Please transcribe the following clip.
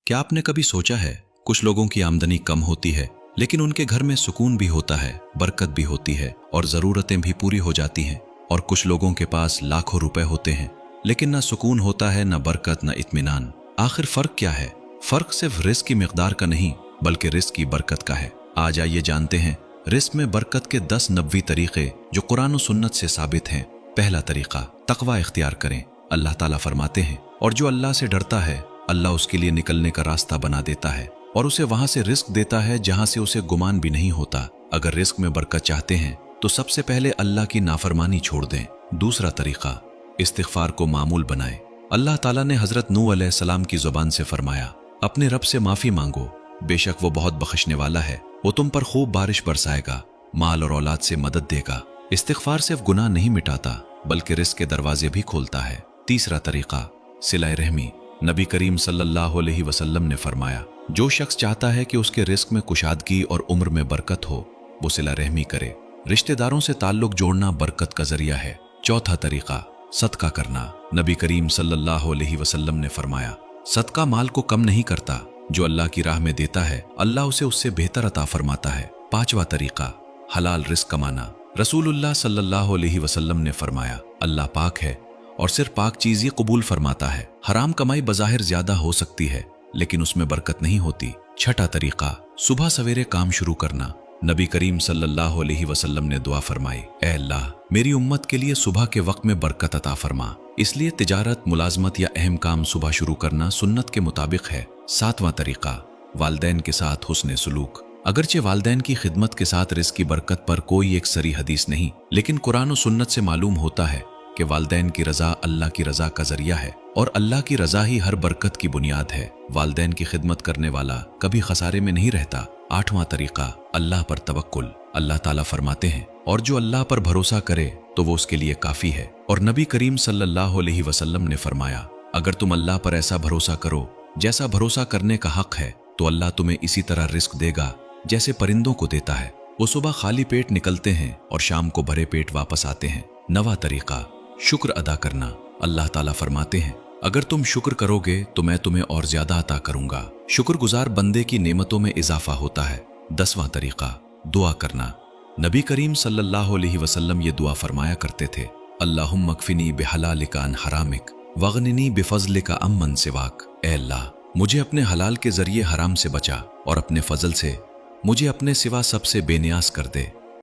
क्या आपने कभी सोचा है, कुछ लोगों की आमदनी कम होती है लेकिन उनके घर में सुकून भी होता है, बरकत भी होती है और ज़रूरतें भी पूरी हो जाती हैं। और कुछ लोगों के पास लाखों रुपए होते हैं लेकिन ना सुकून होता है, ना बरकत, ना इत्मीनान। आखिर फ़र्क क्या है? फ़र्क सिर्फ रिस्क की मिक़दार का नहीं बल्कि रिस्क की बरकत का है। आज आइए जानते हैं रिस्क में बरकत के 10 नबवी तरीक़े जो कुरान और सुन्नत से साबित हैं। पहला तरीक़ा, तक़वा इख्तियार करें। अल्लाह ताला फरमाते हैं, और जो अल्लाह से डरता है अल्लाह उसके लिए निकलने का रास्ता बना देता है और उसे वहां से रिस्क देता है जहां से उसे गुमान भी नहीं होता। अगर रिस्क में बरकत चाहते हैं तो सबसे पहले अल्लाह की नाफरमानी छोड़ दें। दूसरा तरीका, इस्तिग़फ़ार को मामूल बनाएं। अल्लाह ताला ने हज़रत नूह अलैहिस्सलाम की ज़ुबान से फरमाया, अपने रब से माफ़ी मांगो, बेशक वो बहुत बख्शने वाला है, वो तुम पर खूब बारिश बरसाएगा, माल और औलाद से मदद देगा। इस्तिग़फ़ार सिर्फ गुनाह नहीं मिटाता बल्कि रिस्क के दरवाजे भी खोलता है। तीसरा तरीका, सिला रहमी। नबी करीम सल्लल्लाहु अलैहि वसल्लम ने फरमाया, जो शख्स चाहता है कि उसके रिस्क में कुशादगी और उम्र में बरकत हो वो सिला रहमी करे। रिश्तेदारों से ताल्लुक जोड़ना बरकत का जरिया है। चौथा तरीका, सदका करना। नबी करीम सल्लल्लाहु अलैहि वसल्लम ने फरमाया, सदका माल को कम नहीं करता, जो अल्लाह की राह में देता है अल्लाह उसे उससे बेहतर अता फरमाता है। पांचवा तरीका, हलाल रिस्क कमाना। रसूलुल्लाह सल्लल्लाहु अलैहि वसल्लम ने फरमाया, अल्लाह पाक है और सिर्फ पाक चीज़ ही कबूल फरमाता है। हराम कमाई बज़ाहिर ज्यादा हो सकती है लेकिन उसमें बरकत नहीं होती। छठा तरीका, सुबह सवेरे काम शुरू करना। नबी करीम सल्लल्लाहु अलैहि वसल्लम ने दुआ फरमाई, ऐ अल्लाह मेरी उम्मत के लिए सुबह के वक्त में बरकत अता फरमा। इसलिए तिजारत, मुलाजमत या अहम काम सुबह शुरू करना सुन्नत के मुताबिक है। सातवां तरीका, वालदैन के साथ हुस्न सलूक। अगरचे वालदैन की खिदमत के साथ रिस्क की बरकत पर कोई एक सरी हदीस नहीं, लेकिन कुरान और सुन्नत से मालूम होता है कि वालदैन की रज़ा अल्लाह की रज़ा का जरिया है और अल्लाह की रज़ा ही हर बरकत की बुनियाद है। वालदैन की खिदमत करने वाला कभी खसारे में नहीं रहता। आठवां तरीका, अल्लाह पर तवक्कुल। अल्लाह ताला फरमाते हैं, और जो अल्लाह पर भरोसा करे तो वो उसके लिए काफ़ी है। और नबी करीम सल्लल्लाहु अलैहि वसल्लम ने फरमाया, अगर तुम अल्लाह पर ऐसा भरोसा करो जैसा भरोसा करने का हक है तो अल्लाह तुम्हें इसी तरह रिस्क देगा जैसे परिंदों को देता है। वो सुबह खाली पेट निकलते हैं और शाम को भरे पेट वापस आते हैं। नवा तरीका, शुक्र अदा करना। अल्लाह ताला फरमाते हैं, अगर तुम शुक्र करोगे तो मैं तुम्हें और ज्यादा अता करूंगा। शुक्रगुजार बंदे की नेमतों में इजाफा होता है। 10वां तरीका, दुआ करना। नबी करीम सल्लल्लाहु अलैहि वसल्लम ये दुआ फरमाया करते थे, अल्लाहुम्मा अक्फिनी बिहलालिका अन हरामिक वगनिनी बिफज़लिका अम्मन सिवाक। ऐ अल्लाह मुझे अपने हलाल के जरिए हराम से बचा और अपने फजल से मुझे अपने सिवा सबसे बेनियाज कर दे।